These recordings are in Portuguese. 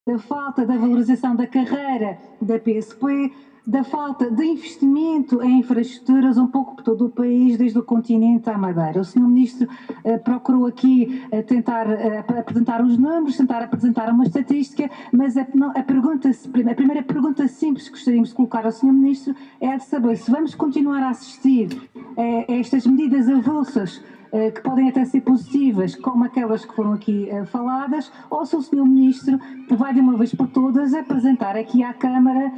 da falta da valorização da carreira da PSP, da falta de investimento em infraestruturas um pouco por todo o país, desde o continente à Madeira. O Sr. Ministro procurou aqui tentar apresentar uns números, tentar apresentar uma estatística, mas a primeira pergunta simples que gostaríamos de colocar ao Sr. Ministro é a de saber se vamos continuar a assistir a estas medidas avulsas que podem até ser positivas, como aquelas que foram aqui faladas, ou se o Sr. Ministro vai de uma vez por todas apresentar aqui à Câmara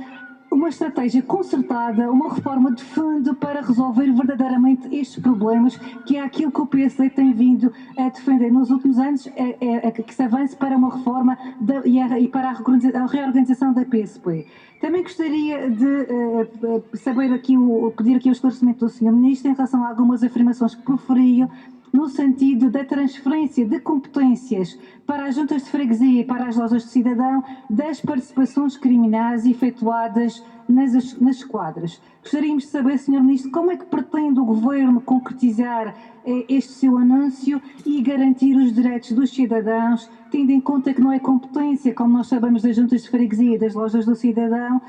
uma estratégia concertada, uma reforma de fundo para resolver verdadeiramente estes problemas, que é aquilo que o PSD tem vindo a defender nos últimos anos, que se avance para uma reforma e para a reorganização da PSP. Também gostaria de saber aqui, pedir aqui o esclarecimento do Sr. Ministro em relação a algumas afirmações que proferiu no sentido da transferência de competências para as juntas de freguesia e para as lojas de cidadão das participações criminais efetuadas nas esquadras. Gostaríamos de saber, Sr. Ministro, como é que pretende o Governo concretizar este seu anúncio e garantir os direitos dos cidadãos, tendo em conta que não é competência, como nós sabemos, das juntas de freguesia e das lojas do cidadão,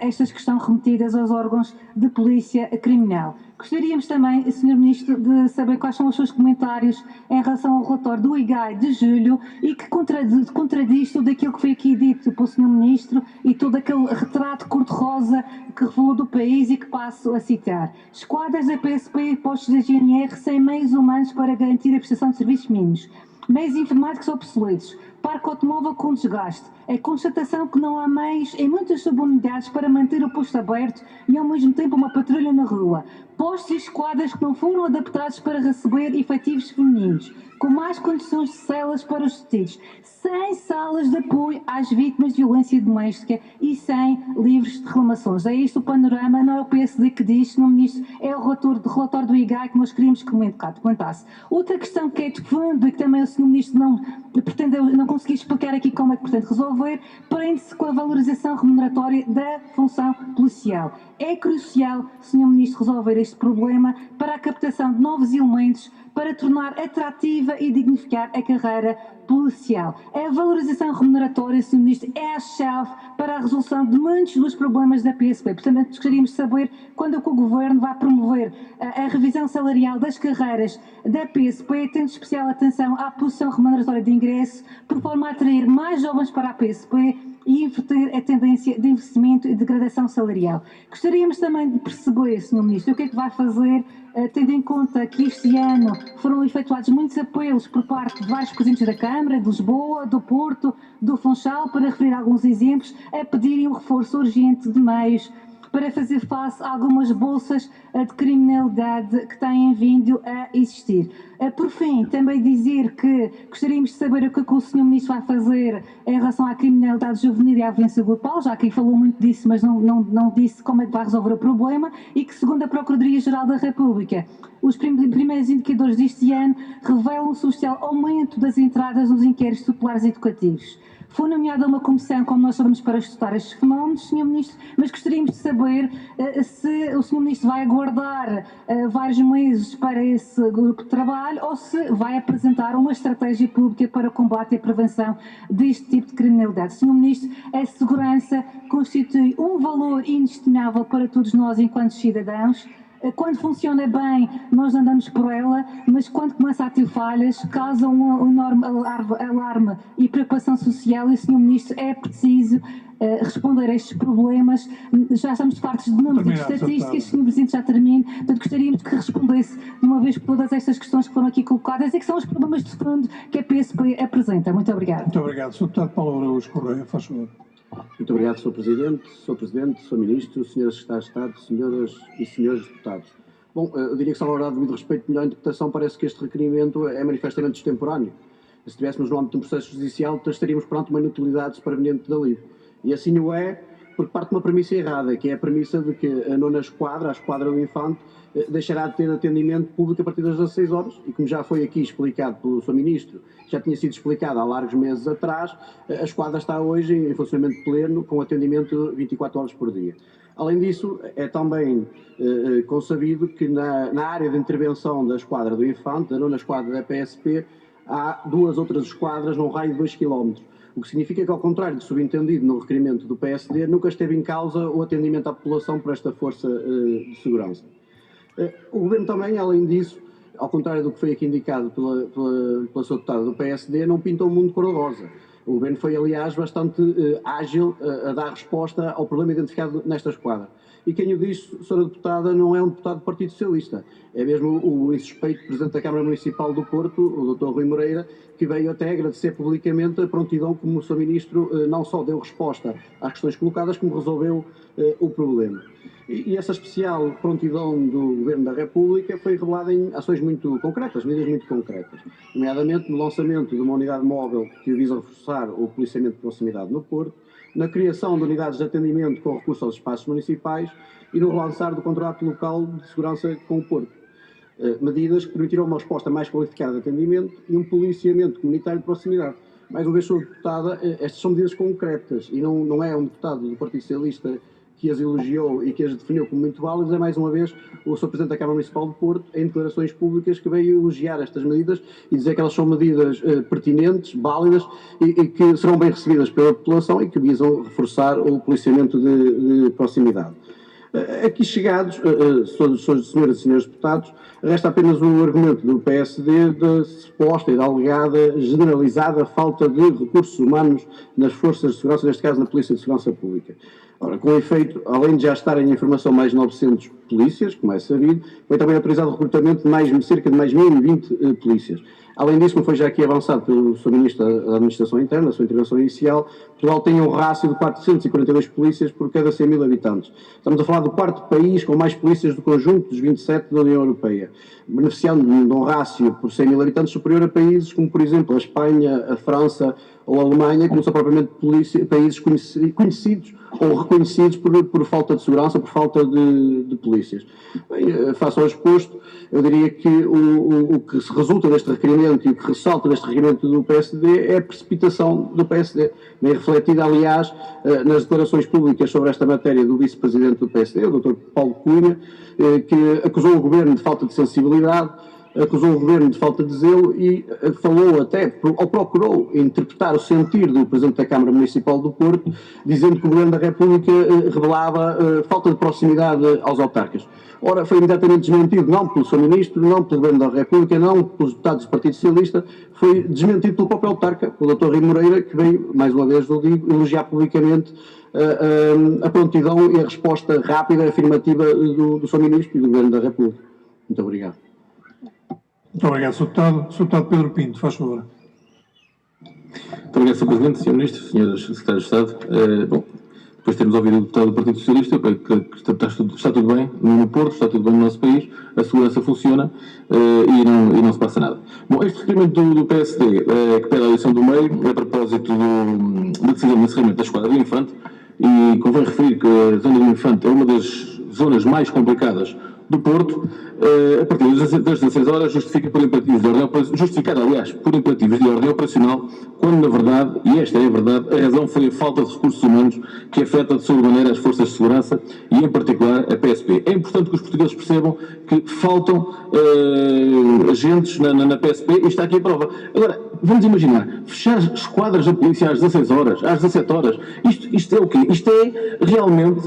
estas que estão remetidas aos órgãos de polícia criminal. Gostaríamos também, Sr. Ministro, de saber quais são os seus comentários em relação ao relatório do IGAI de julho e que contradiz tudo aquilo que foi aqui dito pelo Sr. Ministro e todo aquele retrato cor-de-rosa que revelou do país e que passo a citar. Esquadras da PSP e postos da GNR sem meios humanos para garantir a prestação de serviços mínimos. Meios informáticos obsoletos, parque automóvel com desgaste, a constatação que não há meios em muitas subunidades para manter o posto aberto e ao mesmo tempo uma patrulha na rua, postos e esquadras que não foram adaptados para receber efetivos femininos, com mais condições de celas para os detidos, sem salas de apoio às vítimas de violência doméstica e sem livros de reclamações. É este o panorama, não é o PSD que diz, Sr. Ministro, é o relatório do IGAI que nós queríamos que comentasse. Outra questão que é de fundo e que também o Sr. Ministro não conseguiu explicar aqui como é que pretende resolver, prende-se com a valorização remuneratória da função policial. É crucial, Sr. Ministro, resolver este problema para a captação de novos elementos para tornar atrativa e dignificar a carreira policial. A valorização remuneratória, Sr. Ministro, é a chave para a resolução de muitos dos problemas da PSP. Portanto, gostaríamos de saber quando é que o Governo vai promover a revisão salarial das carreiras da PSP, tendo especial atenção à posição remuneratória de ingresso, por forma a atrair mais jovens para a PSP e inverter a tendência de investimento e degradação salarial. Gostaríamos também de perceber, Sr. Ministro, o que é que vai fazer, tendo em conta que este ano foram efetuados muitos apelos por parte de vários presidentes da Câmara, de Lisboa, do Porto, do Funchal, para referir alguns exemplos, a pedirem um reforço urgente de meios para fazer face a algumas bolsas de criminalidade que têm vindo a existir. Por fim, também dizer que gostaríamos de saber o que o Sr. Ministro vai fazer em relação à criminalidade juvenil e à violência grupal, já que falou muito disso, mas não disse como é que vai resolver o problema, e que, segundo a Procuradoria-Geral da República, os primeiros indicadores deste ano revelam um substancial aumento das entradas nos inquéritos tutelares educativos. Foi nomeada uma comissão, como nós sabemos, para estudar estes fenómenos, Sr. Ministro, mas gostaríamos de saber se o Sr. Ministro vai aguardar vários meses para esse grupo de trabalho ou se vai apresentar uma estratégia pública para o combate e a prevenção deste tipo de criminalidade. Sr. Ministro, a segurança constitui um valor inestimável para todos nós enquanto cidadãos. Quando funciona bem, nós andamos por ela, mas quando começa a ter falhas, causa um enorme alarme e preocupação social e, Sr. Ministro, é preciso responder a estes problemas. Já estamos fartos de números e de estatísticas, Sr. Presidente, já termino. Portanto, gostaríamos que respondesse de uma vez por todas estas questões que foram aqui colocadas e que são os problemas de fundo que a PSP apresenta. Muito obrigada. Muito obrigado. Sr. Deputado Paulo Araújo Correia, faz favor. Muito obrigado, Sr. Presidente, Sr. Ministro, Sras. Secretários de Estado, Senhoras e Senhores Deputados. Bom, eu diria que, salvaguardado devido respeito e melhor interpretação, parece que este requerimento é manifestamente extemporâneo. Se estivéssemos no âmbito de um processo judicial, estaríamos perante uma inutilidade superveniente da LIVE. E assim o é, porque parte de uma premissa errada, que é a premissa de que a nona esquadra, a esquadra do Infante, deixará de ter atendimento público a partir das 16 horas, e como já foi aqui explicado pelo Sr. Ministro, já tinha sido explicado há largos meses atrás, a esquadra está hoje em funcionamento pleno, com atendimento 24 horas por dia. Além disso, é também consabido que na área de intervenção da esquadra do Infante, da nona esquadra da PSP, há duas outras esquadras num raio de 2 km. O que significa que, ao contrário do subentendido no requerimento do PSD, nunca esteve em causa o atendimento à população por esta força de segurança. O Governo também, além disso, ao contrário do que foi aqui indicado pela sua deputada do PSD, não pintou o mundo cor-de-rosa. O Governo foi, aliás, bastante ágil a dar resposta ao problema identificado nesta esquadra. E quem o disse, Sra. Deputada, não é um deputado do Partido Socialista. É mesmo o insuspeito Presidente da Câmara Municipal do Porto, o Dr. Rui Moreira, que veio até agradecer publicamente a prontidão como o Sr. Ministro não só deu resposta às questões colocadas, como resolveu o problema. E essa especial prontidão do Governo da República foi revelada em ações muito concretas, medidas muito concretas, nomeadamente no lançamento de uma unidade móvel que visa reforçar o policiamento de proximidade no Porto, na criação de unidades de atendimento com recurso aos espaços municipais e no relançar do contrato local de segurança com o Porto. Medidas que permitirão uma resposta mais qualificada de atendimento e um policiamento comunitário de proximidade. Mais uma vez, Sra. Deputada, estas são medidas concretas e não é um deputado do Partido Socialista que as elogiou e que as definiu como muito válidas, é mais uma vez o Sr. Presidente da Câmara Municipal de Porto, em declarações públicas, que veio elogiar estas medidas e dizer que elas são medidas pertinentes, válidas e que serão bem recebidas pela população e que visam reforçar o policiamento de proximidade. Aqui chegados, senhoras e senhores deputados, resta apenas o argumento do PSD da suposta e da alegada generalizada falta de recursos humanos nas forças de segurança, neste caso na Polícia de Segurança Pública. Ora, com efeito, além de já estarem em formação mais de 900 polícias, como é sabido, foi também autorizado o recrutamento de cerca de mais 1.020 polícias. Além disso, como foi já aqui avançado pelo Sr. Ministro da Administração Interna, na sua intervenção inicial, Portugal tem um rácio de 442 polícias por cada 100.000 habitantes. Estamos a falar do quarto país com mais polícias do conjunto dos 27 da União Europeia, beneficiando de um rácio por 100.000 habitantes superior a países como, por exemplo, a Espanha, a França ou a Alemanha, que não são propriamente países conhecidos ou reconhecidos por falta de segurança, por falta de polícias. Bem, face ao exposto, eu diria que o que se resulta deste requerimento e o que ressalta deste requerimento do PSD é a precipitação do PSD, bem refletida, aliás, nas declarações públicas sobre esta matéria do vice-presidente do PSD, o Dr. Paulo Cunha, que acusou o Governo de falta de sensibilidade, acusou o Governo de falta de zelo e falou até, ou procurou interpretar o sentir do Presidente da Câmara Municipal do Porto, dizendo que o Governo da República revelava falta de proximidade aos autarcas. Ora, foi imediatamente desmentido, não pelo Sr. Ministro, não pelo Governo da República, não pelos deputados do Partido Socialista, foi desmentido pelo próprio autarca, pelo Dr. Rui Moreira, que veio, mais uma vez, elogiar publicamente a prontidão e a resposta rápida e afirmativa do Sr. Ministro e do Governo da República. Muito obrigado. Muito obrigado, Sr. Deputado. Sr. Deputado Pedro Pinto, faz favor. Muito obrigado, Sr. Presidente, Sr. Ministro, Sras. Secretários de Estado. Depois de termos ouvido o deputado do Partido Socialista, eu creio que está tudo bem no Porto, está tudo bem no nosso país, a segurança funciona e não se passa nada. Bom, este requerimento do PSD, que pede a eleição do meio, é a propósito da decisão de encerramento da Esquadra do Infante, e convém referir que a zona do Infante é uma das zonas mais complicadas do Porto, a partir das 16 horas justificada, aliás, por imperativos de ordem operacional, quando na verdade, e esta é a verdade, a razão foi a falta de recursos humanos que afeta de sobremaneira as forças de segurança e em particular a PSP. É importante que os portugueses percebam que faltam agentes na PSP e está aqui a prova. Agora, vamos imaginar, fechar esquadras da polícia às 16 horas, às 17 horas, isto é o quê? Isto é realmente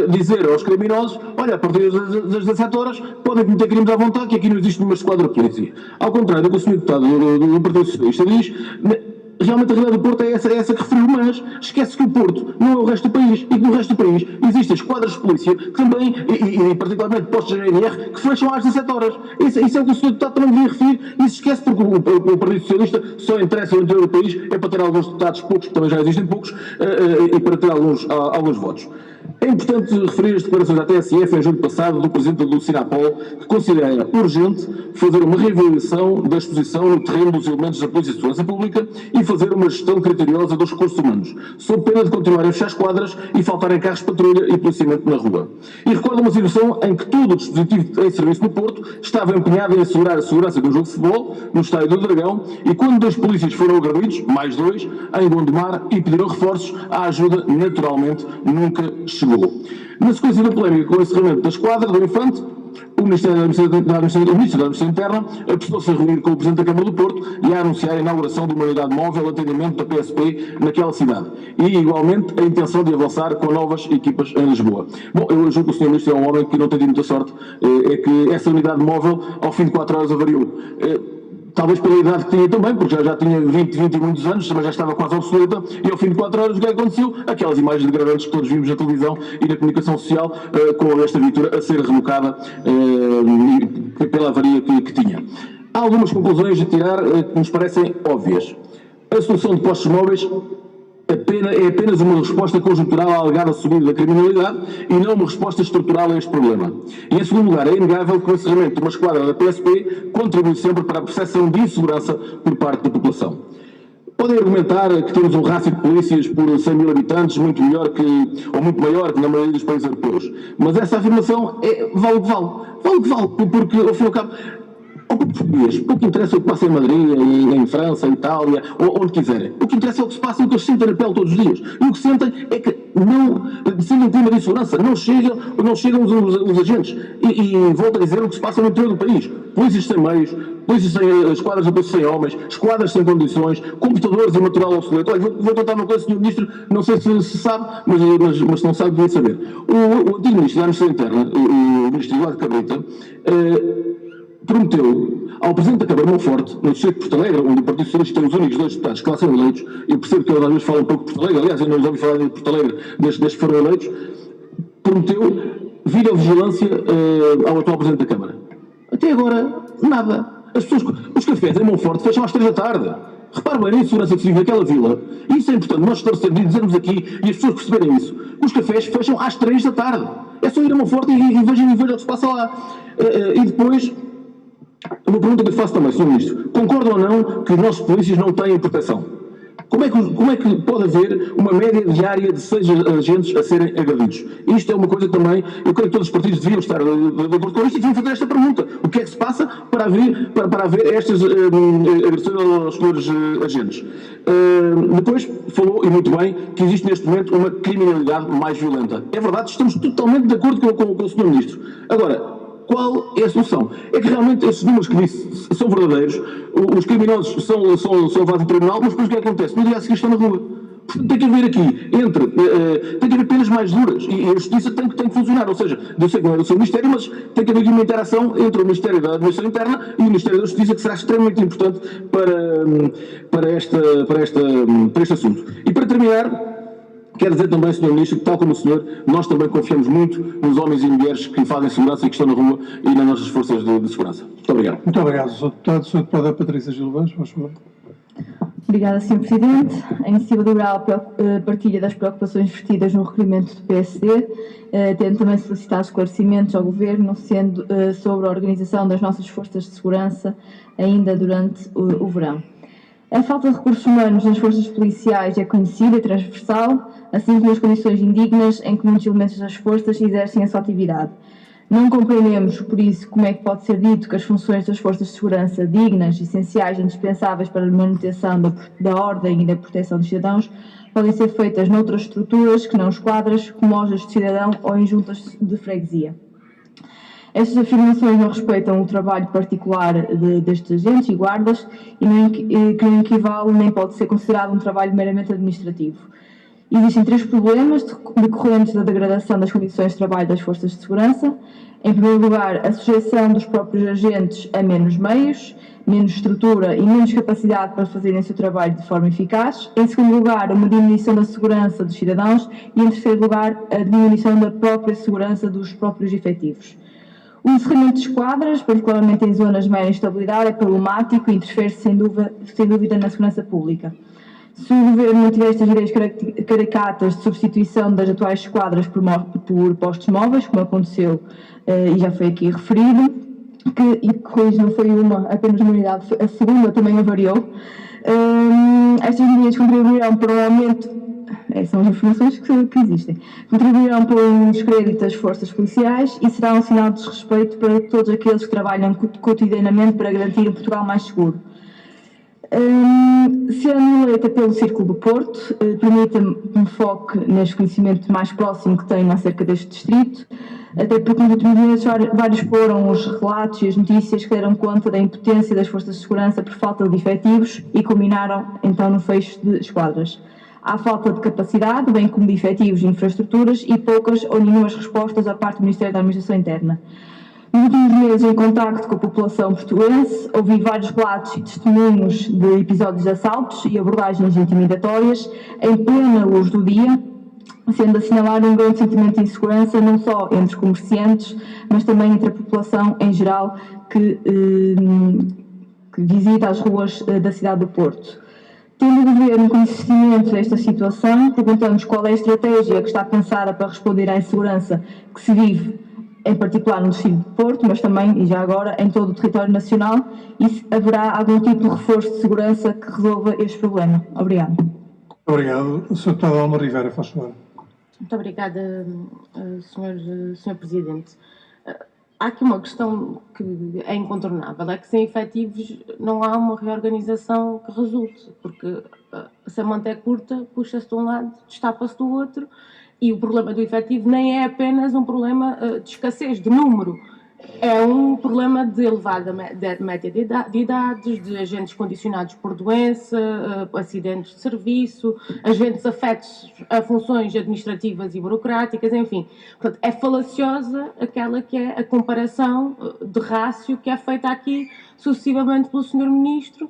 dizer aos criminosos, olha, a partir das 17 horas podem cometer crimes à vontade, que aqui não existe nenhuma esquadra de polícia. Ao contrário do que o Sr. Deputado do Partido Socialista diz, realmente a realidade do Porto é essa que referiu, mas esquece que o Porto não é o resto do país e que no resto do país existem esquadras de polícia que também, e particularmente postos de GNR, que fecham às 17 horas. Isso é o que o Sr. Deputado também devia referir e se esquece porque o Partido Socialista só interessa no interior do país é para ter alguns deputados, poucos, que também já existem poucos, e para ter alguns votos. É importante referir as declarações da TSF em julho passado do Presidente do Sinapol, que considera urgente fazer uma reavaliação da exposição no terreno dos elementos da Polícia de Segurança Pública e fazer uma gestão criteriosa dos recursos humanos, sob pena de continuarem a fechar esquadras e faltarem carros de patrulha e policiamento na rua. E recorda uma situação em que todo o dispositivo em serviço no Porto estava empenhado em assegurar a segurança de um jogo de futebol no Estádio do Dragão e quando 2 polícias foram agredidos, mais 2, em Gondomar e pediram reforços, a ajuda naturalmente nunca chegou. Na sequência da polémica com o encerramento da esquadra do Infante, o Ministro da Administração Interna apressou-se a reunir com o Presidente da Câmara do Porto e a anunciar a inauguração de uma unidade móvel de atendimento da PSP naquela cidade. E, igualmente, a intenção de avançar com novas equipas em Lisboa. Bom, eu julgo que o Sr. Ministro é um homem que não tem tido muita sorte, é que essa unidade móvel, ao fim de 4 horas, avariou. Talvez pela idade que tinha também, porque já tinha 20 e muitos anos, mas já estava quase obsoleta, e ao fim de 4 horas o que aconteceu? Aquelas imagens degradantes que todos vimos na televisão e na comunicação social, com esta viatura a ser relocada pela avaria que tinha. Há algumas conclusões a tirar que nos parecem óbvias. A solução de postos móveis é apenas uma resposta conjuntural à alegada subida da criminalidade e não uma resposta estrutural a este problema. E, em segundo lugar, é inegável que o encerramento de uma esquadra da PSP contribui sempre para a percepção de insegurança por parte da população. Podem argumentar que temos um rácio de polícias por 100 mil habitantes muito maior que na maioria dos países europeus. Mas essa afirmação vale o que vale. Vale o que vale, porque, ao fim e ao cabo, ao povo português, pouco interessa o que passa em Madrid, em França, em Itália, ou onde quiserem. O que interessa é o que se passa, o que eles sentem na pele todos os dias. E o que sentem é que sendo um clima de insegurança, não chegam os agentes. E volto a dizer o que se passa no interior do país. Polícias sem meios, esquadras de polícia sem homens, esquadras sem condições, computadores e material obsoleto. Olha, vou contar uma coisa, Sr. Ministro, não sei se sabe, mas se não sabe, devia saber. O antigo Ministro da Administração Interna, o Ministro Eduardo Cabrita, prometeu ao Presidente da Câmara Monforte, no distrito de Porto Alegre, onde o Partido Socialista tem os únicos 2 deputados que lá são eleitos, eu percebo que eles às vezes falam um pouco de Porto Alegre, aliás, eu não os ouvi falar de Porto Alegre desde que foram eleitos, prometeu videovigilância ao atual Presidente da Câmara. Até agora, nada. Os cafés em Monforte fecham às 3 da tarde. Repare bem na insegurança que se vive naquela vila. E isso é importante, nós esclarecermos e dizermos aqui, e as pessoas perceberem isso. Os cafés fecham às 3 da tarde. É só ir a Monforte e vejam o que se passa lá. E depois, uma pergunta que eu faço também, Sr. Ministro. Concordam ou não que os nossos polícias não têm proteção? Como é que pode haver uma média diária de 6 agentes a serem agredidos? Isto é uma coisa também, eu creio que todos os partidos deviam estar de acordo com isto e deviam fazer esta pergunta. O que é que se passa para haver estas agressões aos senhores agentes? Depois falou, e muito bem, que existe neste momento uma criminalidade mais violenta. É verdade, estamos totalmente de acordo com o Sr. Ministro. Agora, qual é a solução? É que realmente esses números que disse são verdadeiros, os criminosos são levados ao tribunal, mas depois o que acontece? No dia a seguir estão na rua. Portanto, tem que haver aqui, tem que haver penas mais duras e a justiça tem que funcionar. Ou seja, eu sei que não é do seu Ministério, mas tem que haver aqui uma interação entre o Ministério da Administração Interna e o Ministério da Justiça, que será extremamente importante para este assunto. E para terminar, quero dizer também, Sr. Ministro, que tal como o senhor, nós também confiamos muito nos homens e mulheres que fazem segurança e que estão na rua e nas nossas forças de segurança. Muito obrigado. Muito obrigado, Sr. Deputado. Sr. Deputada Patrícia Gilvães, por favor. Obrigada, Sr. Presidente. A Iniciativa Liberal partilha das preocupações vertidas no requerimento do PSD, tendo também solicitado esclarecimentos ao Governo sobre a organização das nossas forças de segurança ainda durante o verão. A falta de recursos humanos nas forças policiais é conhecida e transversal, assim como as condições indignas em que muitos elementos das forças exercem a sua atividade. Não compreendemos, por isso, como é que pode ser dito que as funções das forças de segurança dignas, essenciais e indispensáveis para a manutenção da ordem e da proteção dos cidadãos podem ser feitas noutras estruturas que não esquadras, como lojas de cidadão ou em juntas de freguesia. Estas afirmações não respeitam o trabalho particular destes agentes e guardas e que não equivale nem pode ser considerado um trabalho meramente administrativo. Existem 3 problemas decorrentes da degradação das condições de trabalho das forças de segurança. Em primeiro lugar, a sujeição dos próprios agentes a menos meios, menos estrutura e menos capacidade para fazerem o seu trabalho de forma eficaz. Em segundo lugar, uma diminuição da segurança dos cidadãos e, em terceiro lugar, a diminuição da própria segurança dos próprios efetivos. O encerramento de esquadras, particularmente em zonas de maior instabilidade, é problemático e interfere sem dúvida na segurança pública. Se o Governo não tiver estas ideias caricatas de substituição das atuais esquadras por postos móveis, como aconteceu e já foi aqui referido, que hoje não foi apenas uma unidade, a segunda também avariou, estas medidas contribuirão para um aumento. São as informações que existem. Contribuirão para um descrédito das forças policiais e será um sinal de desrespeito para todos aqueles que trabalham cotidianamente para garantir um Portugal mais seguro. Sendo eleita pelo Círculo do Porto, permita-me um foco neste conhecimento mais próximo que tenho acerca deste distrito. até porque nos últimos meses vários foram os relatos e as notícias que deram conta da impotência das forças de segurança por falta de efetivos e culminaram então no fecho de esquadras. Há falta de capacidade, bem como de efetivos e infraestruturas e poucas ou nenhumas respostas da parte do Ministério da Administração Interna. Nos últimos meses, em contacto com a população portuguesa, ouvi vários relatos e testemunhos de episódios de assaltos e abordagens intimidatórias em plena luz do dia, sendo assinalado um grande sentimento de insegurança, não só entre comerciantes, mas também entre a população em geral que visita as ruas da cidade do Porto. Tendo o Governo conhecimento desta situação, perguntamos qual é a estratégia que está pensada para responder à insegurança que se vive, em particular no distrito de Porto, mas também, e já agora, em todo o território nacional, e se haverá algum tipo de reforço de segurança que resolva este problema. Obrigada. Obrigado. Sr. Deputado Alma Rivera, faz favor. Muito obrigada, Sr. Presidente. Há aqui uma questão que é incontornável, é que sem efetivos não há uma reorganização que resulte, porque se a manta é curta, puxa-se de um lado, destapa-se do outro, e o problema do efetivo nem é apenas um problema de escassez, de número, é um problema de elevada média de idades, de agentes condicionados por doença, acidentes de serviço, agentes afetos a funções administrativas e burocráticas, enfim. Portanto, é falaciosa aquela que é a comparação de rácio que é feita aqui sucessivamente pelo Sr. Ministro,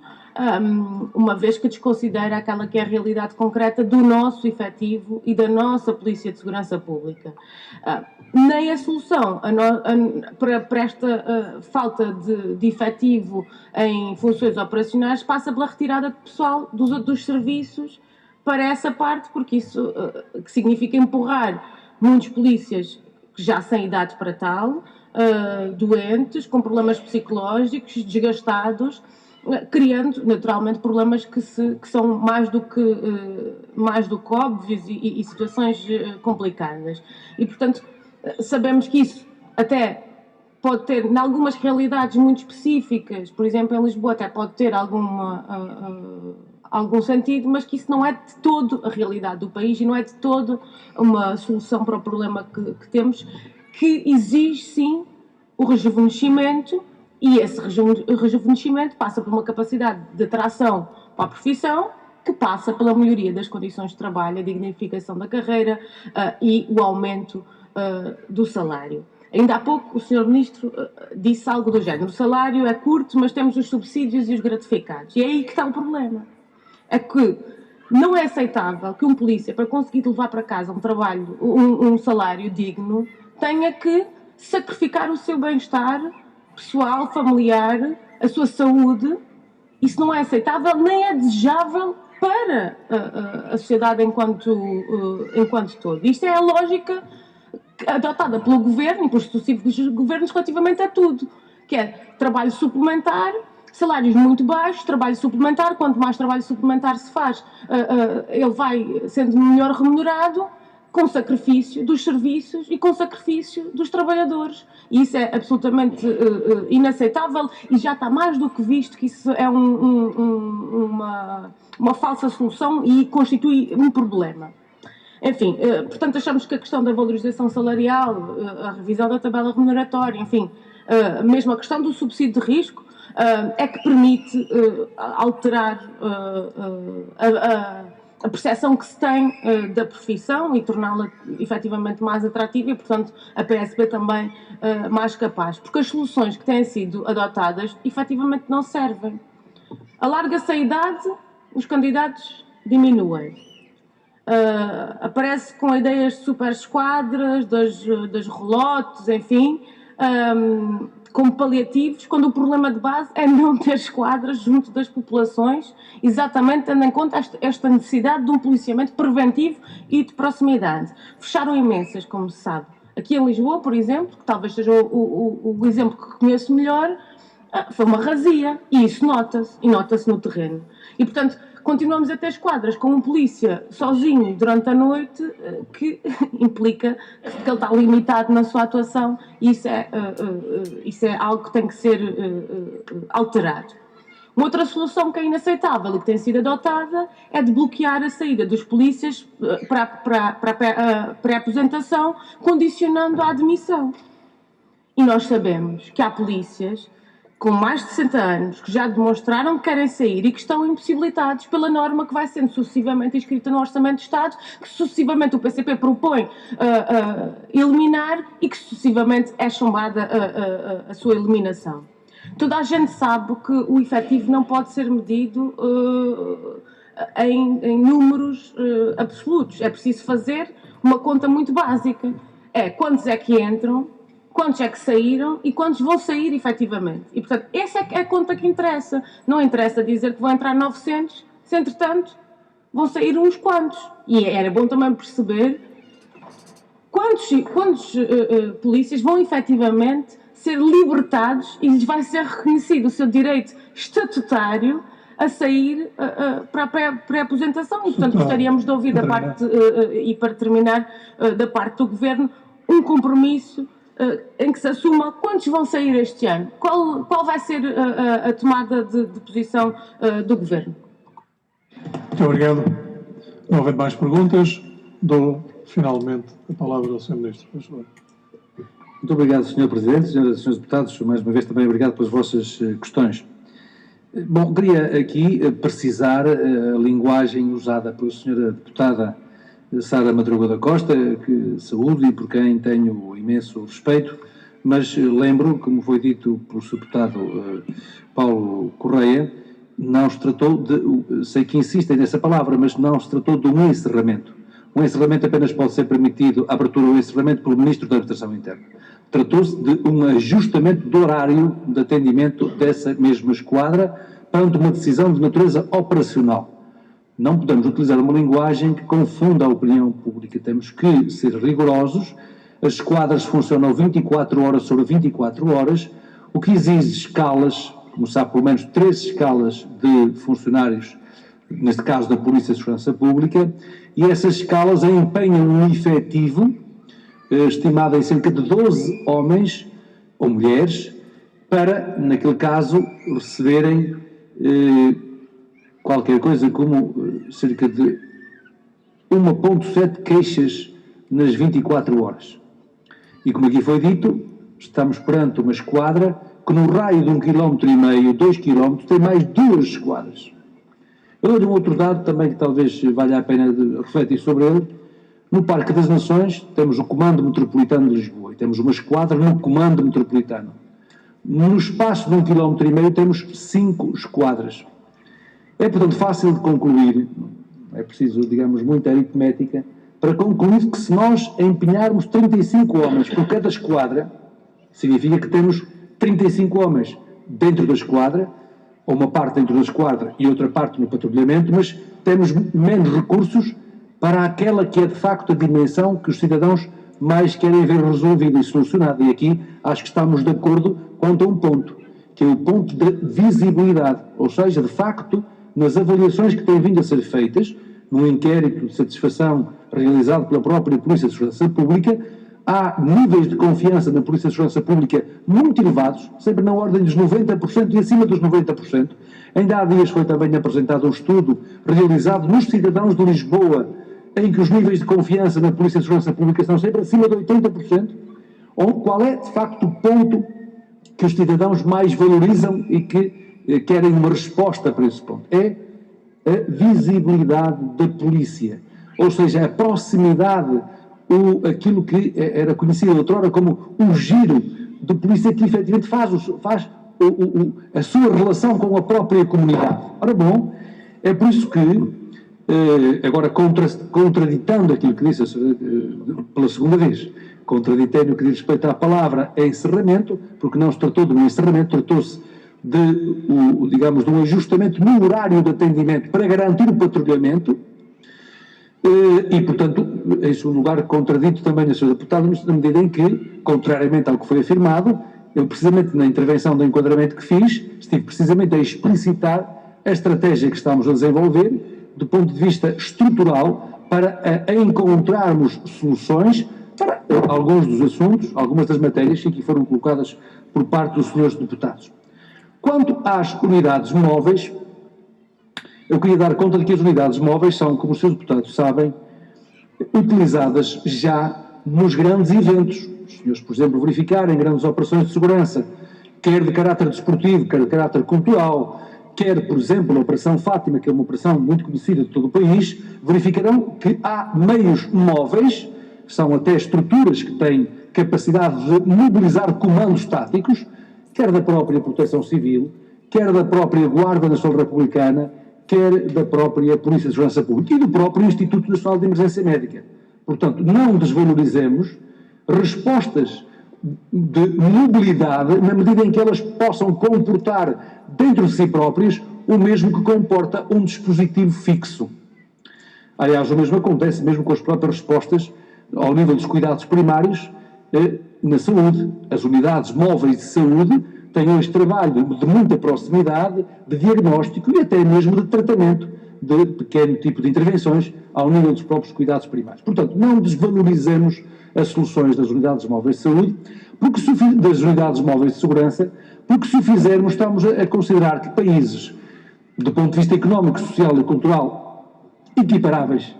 uma vez que desconsidera aquela que é a realidade concreta do nosso efetivo e da nossa Polícia de Segurança Pública. Nem a solução para esta falta de efetivo em funções operacionais passa pela retirada de pessoal dos serviços para essa parte, porque isso que significa empurrar muitos polícias que já sem idade para tal, doentes, com problemas psicológicos, desgastados, criando naturalmente problemas que são mais do que óbvios e situações complicadas. E, portanto, sabemos que isso até pode ter, em algumas realidades muito específicas, por exemplo, em Lisboa, até pode ter algum sentido, mas que isso não é de todo a realidade do país e não é de todo uma solução para o problema que temos, que exige, sim, o rejuvenescimento, e esse rejuvenescimento passa por uma capacidade de atração para a profissão, que passa pela melhoria das condições de trabalho, a dignificação da carreira e o aumento do salário. Ainda há pouco o Sr. Ministro disse algo do género: o salário é curto, mas temos os subsídios e os gratificados. E é aí que está o problema. É que não é aceitável que um polícia, para conseguir levar para casa um trabalho, um salário digno, tenha que sacrificar o seu bem-estar pessoal, familiar, a sua saúde. Isso não é aceitável, nem é desejável para a sociedade enquanto todo. Isto é a lógica adotada pelo Governo e pelos sucessivos governos relativamente a tudo, que é trabalho suplementar, salários muito baixos, trabalho suplementar, quanto mais trabalho suplementar se faz, ele vai sendo melhor remunerado, com sacrifício dos serviços e com sacrifício dos trabalhadores. E isso é absolutamente inaceitável e já está mais do que visto que isso é uma falsa solução e constitui um problema. Enfim, portanto, achamos que a questão da valorização salarial, a revisão da tabela remuneratória, enfim, mesmo a questão do subsídio de risco, é que permite alterar a percepção que se tem da profissão e torná-la efetivamente mais atrativa e, portanto, a PSP também mais capaz. Porque as soluções que têm sido adotadas efetivamente não servem. Alarga-se a idade, os candidatos diminuem. Aparece com ideias de super esquadras, das relotes, enfim, como paliativos, quando o problema de base é não ter esquadras junto das populações, exatamente tendo em conta esta necessidade de um policiamento preventivo e de proximidade. Fecharam imensas, como se sabe. Aqui em Lisboa, por exemplo, que talvez seja o exemplo que conheço melhor, foi uma razia, e isso nota-se, e nota-se no terreno. E, portanto, continuamos a ter esquadras com um polícia sozinho durante a noite, que implica que ele está limitado na sua atuação, e isso é algo que tem que ser alterado. Uma outra solução que é inaceitável e que tem sido adotada é de bloquear a saída dos polícias para a pré-aposentação, condicionando a admissão. E nós sabemos que há polícias com mais de 60 anos que já demonstraram que querem sair e que estão impossibilitados pela norma que vai sendo sucessivamente inscrita no Orçamento de Estado, que sucessivamente o PCP propõe eliminar e que sucessivamente é chumbada a sua eliminação. Toda a gente sabe que o efetivo não pode ser medido em números absolutos. É preciso fazer uma conta muito básica. É quantos é que entram, quantos é que saíram e quantos vão sair efetivamente. E, portanto, essa é a conta que interessa. Não interessa dizer que vão entrar 900, se entretanto vão sair uns quantos. E era bom também perceber quantos polícias vão efetivamente ser libertados e lhes vai ser reconhecido o seu direito estatutário a sair para a pré-aposentação. E, portanto, gostaríamos de ouvir da parte, e para terminar, da parte do Governo, um compromisso em que se assuma quantos vão sair este ano. Qual vai ser a tomada de posição do Governo? Muito obrigado. Não havendo mais perguntas, dou finalmente a palavra ao Sr. Ministro. Por favor. Muito obrigado, Sr. Presidente, Senhoras e Srs. Deputados. Mais uma vez também obrigado pelas vossas questões. Bom, queria aqui precisar a linguagem usada pela Sra. Deputada Sara Madruga da Costa, que saúdo e por quem tenho imenso respeito, mas lembro, como foi dito pelo Sr. Deputado Paulo Correia, não se tratou de, sei que insistem nessa palavra, mas não se tratou de um encerramento. Um encerramento apenas pode ser permitido, a abertura ou encerramento, pelo Ministro da Administração Interna. Tratou-se de um ajustamento do horário de atendimento dessa mesma esquadra perante uma decisão de natureza operacional. Não podemos utilizar uma linguagem que confunda a opinião pública. Temos que ser rigorosos. As esquadras funcionam 24 horas sobre 24 horas, o que exige escalas, como sabe, pelo menos 3 escalas de funcionários, neste caso da Polícia de Segurança Pública, e essas escalas empenham um efetivo estimado em cerca de 12 homens ou mulheres para, naquele caso, receberem qualquer coisa como cerca de 1,7 queixas nas 24 horas. E como aqui foi dito, estamos perante uma esquadra que no raio de 1,5 km, 2 km, tem mais 2 esquadras. Eu dou um outro dado também que talvez valha a pena refletir sobre ele. No Parque das Nações temos o Comando Metropolitano de Lisboa e temos uma esquadra no Comando Metropolitano. No espaço de 1,5 km temos 5 esquadras. É, portanto, fácil de concluir, é preciso, digamos, muita aritmética, para concluir que se nós empenharmos 35 homens por cada esquadra, significa que temos 35 homens dentro da esquadra, ou uma parte dentro da esquadra e outra parte no patrulhamento, mas temos menos recursos para aquela que é de facto a dimensão que os cidadãos mais querem ver resolvida e solucionada. E aqui acho que estamos de acordo quanto a um ponto, que é o ponto da visibilidade, ou seja, de facto, nas avaliações que têm vindo a ser feitas, num inquérito de satisfação realizado pela própria Polícia de Segurança Pública, há níveis de confiança na Polícia de Segurança Pública muito elevados, sempre na ordem dos 90% e acima dos 90%. Ainda há dias foi também apresentado um estudo realizado nos cidadãos de Lisboa, em que os níveis de confiança na Polícia de Segurança Pública estão sempre acima de 80%. Qual é, de facto, o ponto que os cidadãos mais valorizam e que querem uma resposta para esse ponto? É a visibilidade da polícia, ou seja, a proximidade, aquilo que era conhecido outrora como o giro de polícia que efetivamente faz a sua relação com a própria comunidade. Ora bom, é por isso que, agora contraditando aquilo que disse pela segunda vez, contraditando o que diz respeito à palavra encerramento, porque não se tratou de um encerramento, tratou-se digamos, de um ajustamento no horário de atendimento para garantir o patrulhamento. E, portanto, em segundo lugar, contradito também a Sra. Deputada, na medida em que, contrariamente ao que foi afirmado, eu precisamente na intervenção do enquadramento que fiz, estive precisamente a explicitar a estratégia que estamos a desenvolver do ponto de vista estrutural para encontrarmos soluções para alguns dos assuntos, algumas das matérias que aqui foram colocadas por parte dos senhores deputados. Quanto às unidades móveis, eu queria dar conta de que as unidades móveis são, como os seus deputados sabem, utilizadas já nos grandes eventos. Os senhores, por exemplo, verificarem grandes operações de segurança, quer de caráter desportivo, quer de caráter cultural, quer, por exemplo, a Operação Fátima, que é uma operação muito conhecida de todo o país, verificarão que há meios móveis, são até estruturas que têm capacidade de mobilizar comandos táticos, quer da própria Proteção Civil, quer da própria Guarda Nacional Republicana, quer da própria Polícia de Segurança Pública e do próprio Instituto Nacional de Emergência Médica. Portanto, não desvalorizemos respostas de mobilidade na medida em que elas possam comportar dentro de si próprias o mesmo que comporta um dispositivo fixo. Aliás, o mesmo acontece mesmo com as próprias respostas ao nível dos cuidados primários na saúde. As unidades móveis de saúde têm hoje trabalho de muita proximidade, de diagnóstico e até mesmo de tratamento de pequeno tipo de intervenções ao nível dos próprios cuidados primários. Portanto, não desvalorizemos as soluções das unidades móveis de saúde, das unidades móveis de segurança, porque se o fizermos estamos a considerar que países, do ponto de vista económico, social e cultural, equiparáveis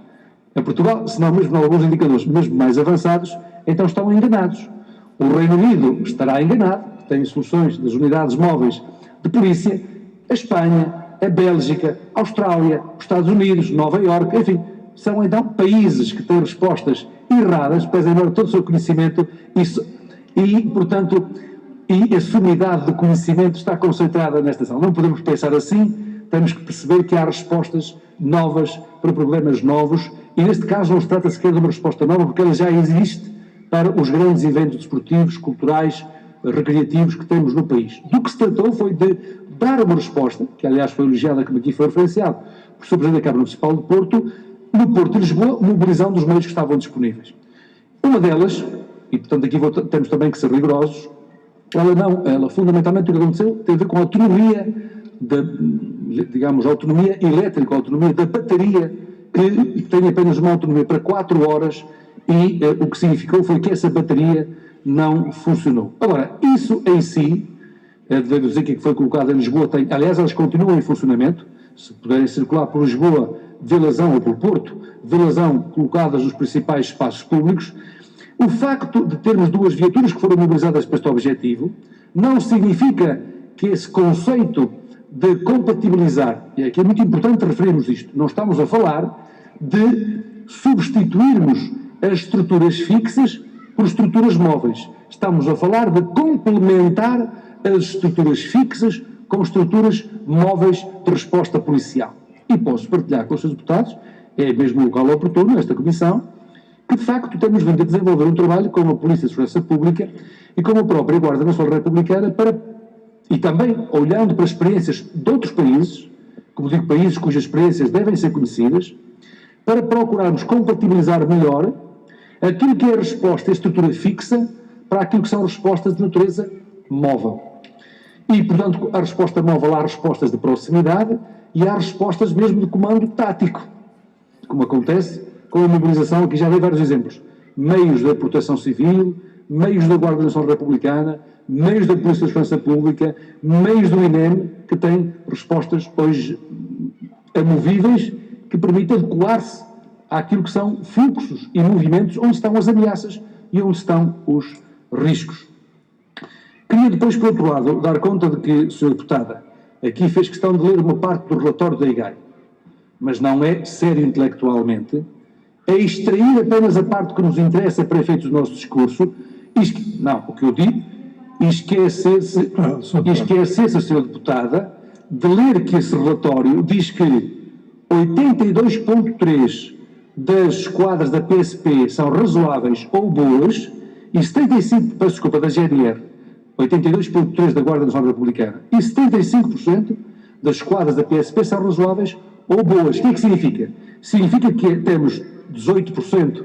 a Portugal, se não mesmo em alguns indicadores mesmo mais avançados, então estão enganados. O Reino Unido estará enganado, tem soluções das unidades móveis de polícia, a Espanha, a Bélgica, a Austrália, os Estados Unidos, Nova Iorque, enfim, são então países que têm respostas erradas, pese em todo o seu conhecimento, portanto, essa unidade de conhecimento está concentrada nesta ação. Não podemos pensar assim, temos que perceber que há respostas novas para problemas novos, e neste caso não se trata sequer de uma resposta nova, porque ela já existe para os grandes eventos desportivos, culturais, recreativos que temos no país. Do que se tratou foi de dar uma resposta, que aliás foi elogiada, como aqui foi referenciado, por Sr. Presidente da Câmara Municipal de Porto, no Porto de Lisboa, mobilizando os meios que estavam disponíveis. Uma delas, e portanto aqui temos também que ser rigorosos, ela fundamentalmente o que aconteceu tem a ver com a autonomia, digamos, a autonomia elétrica, a autonomia da bateria, que tem apenas uma autonomia para 4 horas e o que significou foi que essa bateria não funcionou. Agora, isso em si, devo dizer que foi colocado em Lisboa, aliás, elas continuam em funcionamento, se puderem circular por Lisboa, Vilazão ou por Porto, Vilazão colocadas nos principais espaços públicos. O facto de termos 2 viaturas que foram mobilizadas para este objetivo não significa que esse conceito de compatibilizar, e aqui é muito importante referirmos isto, não estamos a falar de substituirmos as estruturas fixas por estruturas móveis. Estamos a falar de complementar as estruturas fixas com estruturas móveis de resposta policial. E posso partilhar com os seus deputados, é mesmo o local oportuno, esta comissão, que de facto temos vindo a desenvolver um trabalho com a Polícia de Segurança Pública e com a própria Guarda Nacional Republicana e também olhando para experiências de outros países, como digo, países cujas experiências devem ser conhecidas, para procurarmos compatibilizar melhor aquilo que é a resposta, a estrutura fixa, para aquilo que são respostas de natureza móvel. E, portanto, a resposta móvel há respostas de proximidade e há respostas mesmo de comando tático, como acontece com a mobilização, aqui já dei vários exemplos, meios da Proteção Civil, meios da Guarda Nacional Republicana, meios da Polícia de Segurança Pública, meios do INEM, que têm respostas hoje amovíveis, que permitem adequar-se àquilo que são fluxos e movimentos, onde estão as ameaças e onde estão os riscos. Queria depois, por outro lado, dar conta de que, Sra. Deputada, aqui fez questão de ler uma parte do relatório da IGAI, mas não é sério intelectualmente, é extrair apenas a parte que nos interessa para efeitos do nosso discurso, o que eu digo, esquecer-se, Sra. Deputada, de ler que esse relatório diz que 82,3% das esquadras da PSP são razoáveis ou boas e 75%, da GNR, 82,3% da Guarda Nacional Republicana e 75% das esquadras da PSP são razoáveis ou boas. O que é que significa? Significa que temos 18%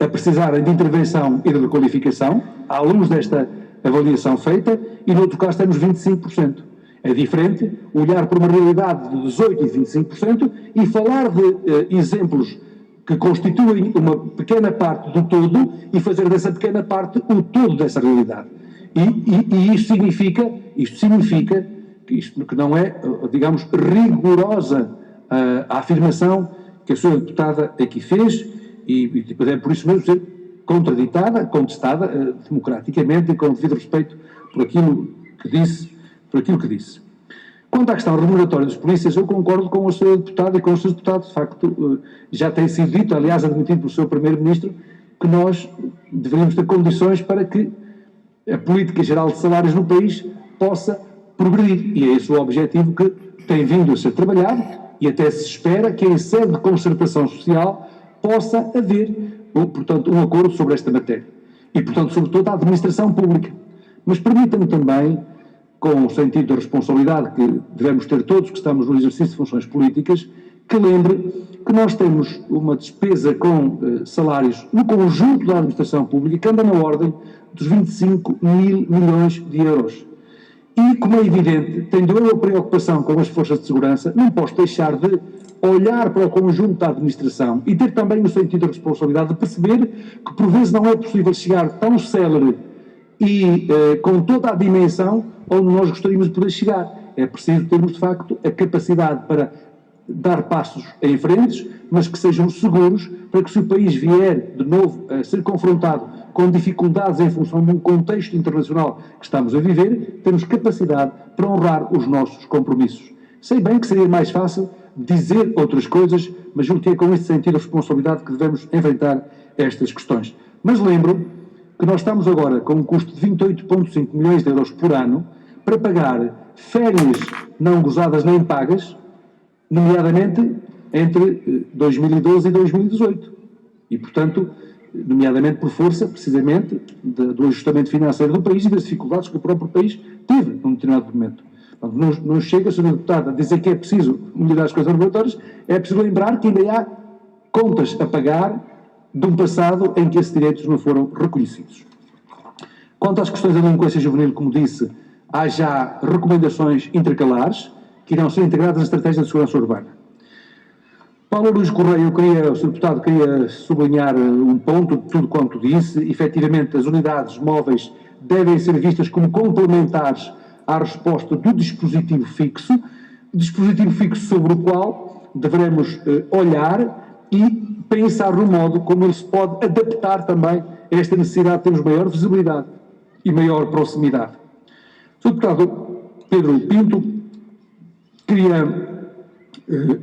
a precisarem de intervenção e de requalificação, à luz desta avaliação feita, e no outro caso temos 25%. É diferente olhar para uma realidade de 18% e 25% e falar de exemplos que constituem uma pequena parte do todo e fazer dessa pequena parte o todo dessa realidade. E isto significa que não é, digamos, rigorosa a afirmação que a senhora deputada aqui fez e é por isso mesmo ser contraditada, contestada democraticamente e com devido respeito por aquilo que disse. Quanto à questão remuneratória dos polícias, eu concordo com a senhora deputada e com os seus deputados. De facto, já tem sido dito, aliás, admitido pelo seu primeiro-ministro, que nós deveríamos ter condições para que a política geral de salários no país possa progredir. E é esse o objetivo que tem vindo a ser trabalhado e até se espera que em sede de concertação social possa haver, portanto, um acordo sobre esta matéria. E, portanto, sobretudo, a administração pública. Mas permita-me também, com o sentido da responsabilidade que devemos ter todos que estamos no exercício de funções políticas, que lembre que nós temos uma despesa com salários no conjunto da administração pública que anda na ordem dos 25 mil milhões de euros. E, como é evidente, tendo eu a preocupação com as forças de segurança, não posso deixar de olhar para o conjunto da administração e ter também o sentido da responsabilidade de perceber que, por vezes, não é possível chegar tão célere e com toda a dimensão onde nós gostaríamos de poder chegar. É preciso termos, de facto, a capacidade para dar passos em frente, mas que sejam seguros, para que se o país vier de novo a ser confrontado com dificuldades em função de um contexto internacional que estamos a viver, temos capacidade para honrar os nossos compromissos. Sei bem que seria mais fácil dizer outras coisas, mas julgo que é com este sentido de responsabilidade que devemos enfrentar estas questões. Mas lembro que nós estamos agora com um custo de 28,5 milhões de euros por ano para pagar férias não gozadas nem pagas, nomeadamente entre 2012 e 2018. E, portanto, nomeadamente por força, precisamente, do ajustamento financeiro do país e das dificuldades que o próprio país teve num determinado momento. Portanto, não chega, Sra. Deputada, a dizer que é preciso melhorar as coisas regulatórias, é preciso lembrar que ainda há contas a pagar de um passado em que esses direitos não foram reconhecidos. Quanto às questões da delinquência juvenil, como disse, há já recomendações intercalares que irão ser integradas na estratégia de segurança urbana. Paulo Luís Correia, o Sr. Deputado, queria sublinhar um ponto de tudo quanto disse. Efetivamente, as unidades móveis devem ser vistas como complementares à resposta do dispositivo fixo sobre o qual devemos olhar e pensar no modo como ele se pode adaptar também a esta necessidade de termos maior visibilidade e maior proximidade. Sr. Deputado Pedro Pinto, queria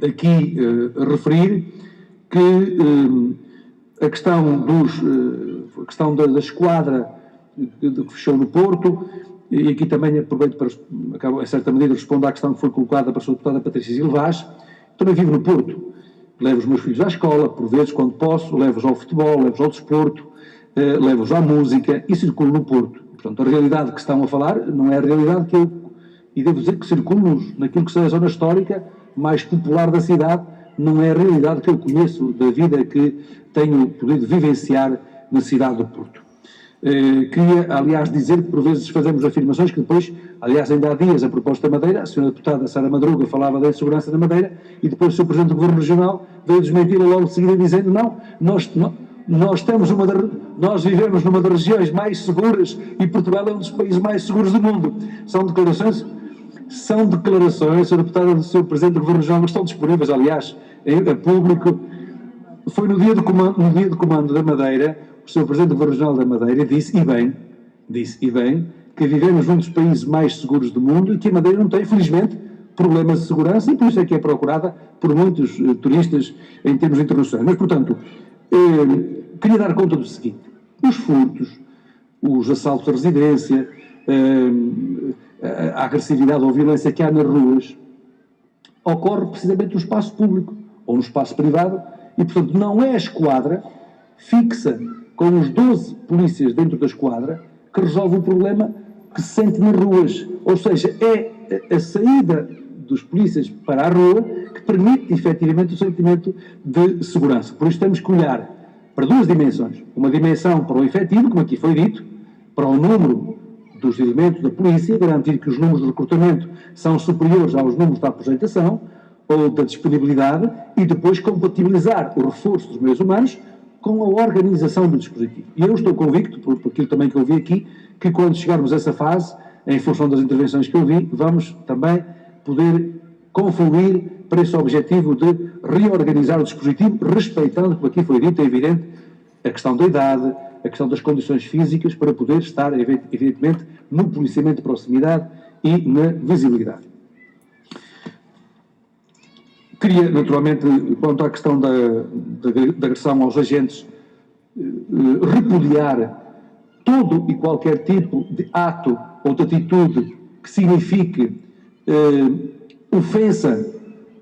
aqui referir que a questão da esquadra que fechou no Porto, e aqui também aproveito para, em certa medida, responder à questão que foi colocada para a sua deputada Patrícia Silvaz. Também vivo no Porto, levo os meus filhos à escola, por vezes, quando posso, levo-os ao futebol, levo-os ao desporto, levo-os à música e circulo no Porto. Portanto, a realidade que estão a falar não é a realidade que eu, e devo dizer que circulo naquilo que seja a zona histórica mais popular da cidade, não é a realidade que eu conheço da vida que tenho podido vivenciar na cidade do Porto. Queria, aliás, dizer que por vezes fazemos afirmações que depois, aliás, ainda há dias, a propósito da Madeira, a senhora deputada Sara Madruga falava da insegurança da Madeira e depois o Sr. Presidente do Governo Regional veio desmenti-la logo de seguida dizendo não, nós vivemos numa das regiões mais seguras e Portugal é um dos países mais seguros do mundo. São declarações, Sra. Deputada do Sr. Presidente do Governo Regional, que estão disponíveis, aliás, a público. Foi no dia de comando da Madeira, o Sr. Presidente do Governo Regional da Madeira disse, e bem, que vivemos num dos países mais seguros do mundo e que a Madeira não tem, felizmente, problemas de segurança e por isso é que é procurada por muitos turistas em termos internacionais. Mas, portanto, queria dar conta do seguinte: os furtos, os assaltos à residência, a agressividade ou violência que há nas ruas, ocorre precisamente no espaço público ou no espaço privado e, portanto, não é a esquadra fixa com os 12 polícias dentro da esquadra que resolve o problema que se sente nas ruas. Ou seja, é a saída dos polícias para a rua que permite, efetivamente, o sentimento de segurança. Por isso temos que olhar para duas dimensões. Uma dimensão para o efetivo, como aqui foi dito, para o número dos elementos da polícia, garantir que os números de recrutamento são superiores aos números da aposentação ou da disponibilidade e depois compatibilizar o reforço dos meios humanos com a organização do dispositivo. E eu estou convicto, por aquilo também que eu vi aqui, que quando chegarmos a essa fase, em função das intervenções que eu vi, vamos também poder confluir para esse objetivo de reorganizar o dispositivo, respeitando, como aqui foi dito, é evidente, a questão da idade, a questão das condições físicas, para poder estar, evidentemente, no policiamento de proximidade e na visibilidade. Queria, naturalmente, quanto à questão da agressão aos agentes, repudiar todo e qualquer tipo de ato ou de atitude que signifique ofensa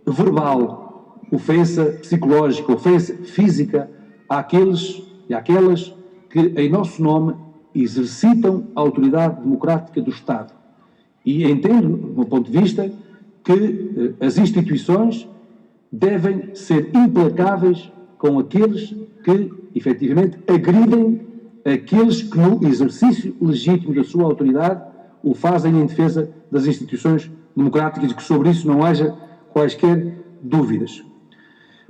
verbal, ofensa psicológica, ofensa física àqueles e àquelas que, em nosso nome, exercitam a autoridade democrática do Estado. E entendo, do meu ponto de vista, que as instituições devem ser implacáveis com aqueles que, efetivamente, agridem aqueles que, no exercício legítimo da sua autoridade, o fazem em defesa das instituições democráticas e que sobre isso não haja quaisquer dúvidas.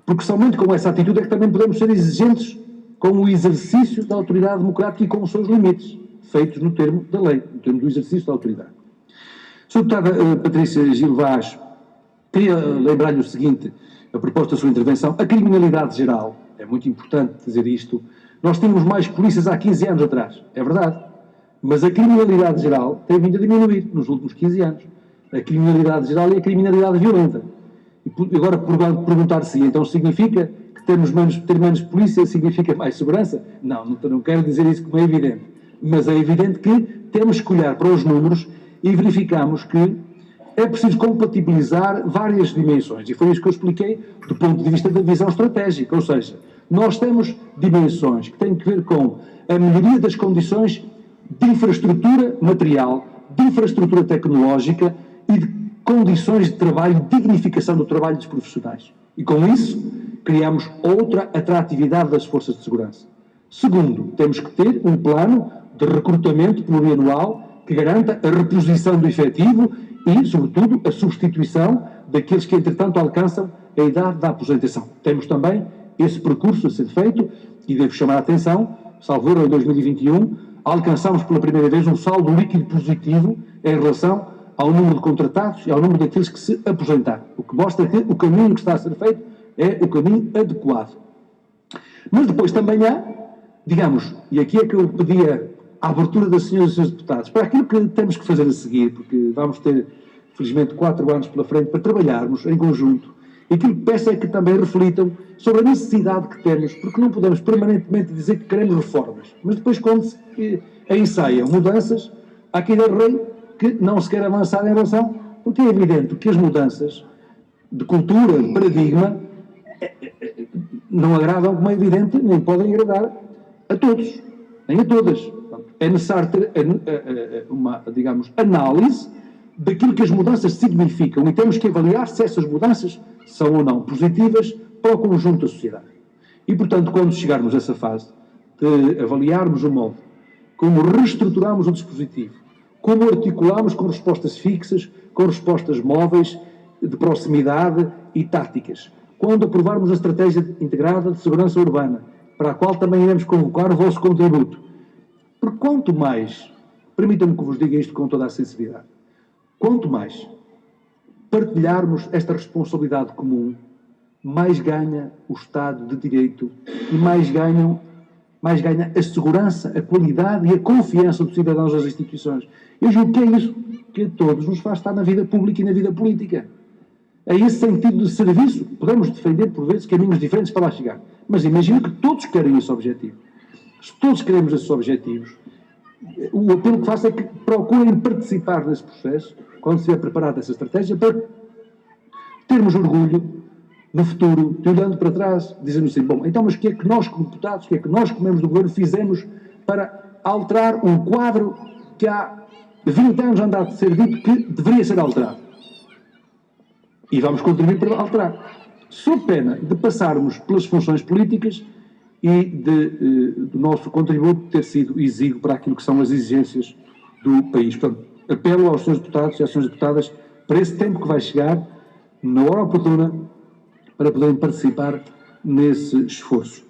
Porque somente com essa atitude é que também podemos ser exigentes com o exercício da autoridade democrática e com os seus limites, feitos no termo da lei, no termo do exercício da autoridade. Sra. Deputada Patrícia Gil Vaz, queria lembrar-lhe o seguinte, a propósito da sua intervenção, a criminalidade geral, é muito importante dizer isto, nós tínhamos mais polícias há 15 anos atrás, é verdade, mas a criminalidade geral tem vindo a diminuir nos últimos 15 anos. A criminalidade geral é a criminalidade violenta. E agora perguntar-se, então significa que ter menos polícia significa mais segurança? Não quero dizer isso como é evidente, mas é evidente que temos que olhar para os números e verificamos que é preciso compatibilizar várias dimensões, e foi isso que eu expliquei do ponto de vista da visão estratégica, ou seja, nós temos dimensões que têm que ver com a melhoria das condições de infraestrutura material, de infraestrutura tecnológica e de condições de trabalho, dignificação do trabalho dos profissionais. E com isso, criamos outra atratividade das forças de segurança. Segundo, temos que ter um plano de recrutamento plurianual que garanta a reposição do efetivo e, sobretudo, a substituição daqueles que, entretanto, alcançam a idade da aposentação. Temos também esse percurso a ser feito e devo chamar a atenção, salvo erro, em 2021, alcançamos pela primeira vez um saldo líquido positivo em relação ao número de contratados e ao número daqueles que se aposentaram, o que mostra que o caminho que está a ser feito é o caminho adequado. Mas depois também há, digamos, e aqui é que eu pedia a abertura das senhoras e senhores deputados, para aquilo que temos que fazer a seguir, porque vamos ter, felizmente, 4 anos pela frente para trabalharmos em conjunto, e aquilo que peço é que também reflitam sobre a necessidade que temos, porque não podemos permanentemente dizer que queremos reformas, mas depois quando se ensaiam mudanças, há quem rei que não se quer avançar em relação, porque é evidente que as mudanças de cultura, de paradigma, não agradam, como é evidente, nem podem agradar a todos, nem a todas. É necessário ter uma, digamos, análise daquilo que as mudanças significam e temos que avaliar se essas mudanças são ou não positivas para o conjunto da sociedade. E, portanto, quando chegarmos a essa fase de avaliarmos o modo, como reestruturamos o dispositivo, como articulamos com respostas fixas, com respostas móveis, de proximidade e táticas. Quando aprovarmos a Estratégia Integrada de Segurança Urbana, para a qual também iremos convocar o vosso contributo. Porque quanto mais, permitam-me que vos diga isto com toda a sinceridade, quanto mais partilharmos esta responsabilidade comum, mais ganha o Estado de Direito e mais ganha a segurança, a qualidade e a confiança dos cidadãos das instituições. Eu julgo que é isso que a todos nos faz estar na vida pública e na vida política. É esse sentido de serviço. Podemos defender, por vezes, caminhos diferentes para lá chegar. Mas imagino que todos querem esse objetivo. Se todos queremos esses objetivos, o apelo que faço é que procurem participar nesse processo, quando se estiver preparada essa estratégia, para termos orgulho no futuro, de olhando para trás, dizendo assim, bom, então, mas o que é que nós, como deputados, o que é que nós, como membros do Governo, fizemos para alterar um quadro que há 20 anos anda a ser dito que deveria ser alterado? E vamos contribuir para alterar. Sob pena de passarmos pelas funções políticas e do nosso contributo ter sido exíguo para aquilo que são as exigências do país. Portanto, apelo aos senhores deputados e às senhoras deputadas para esse tempo que vai chegar, na hora oportuna, para poderem participar nesse esforço.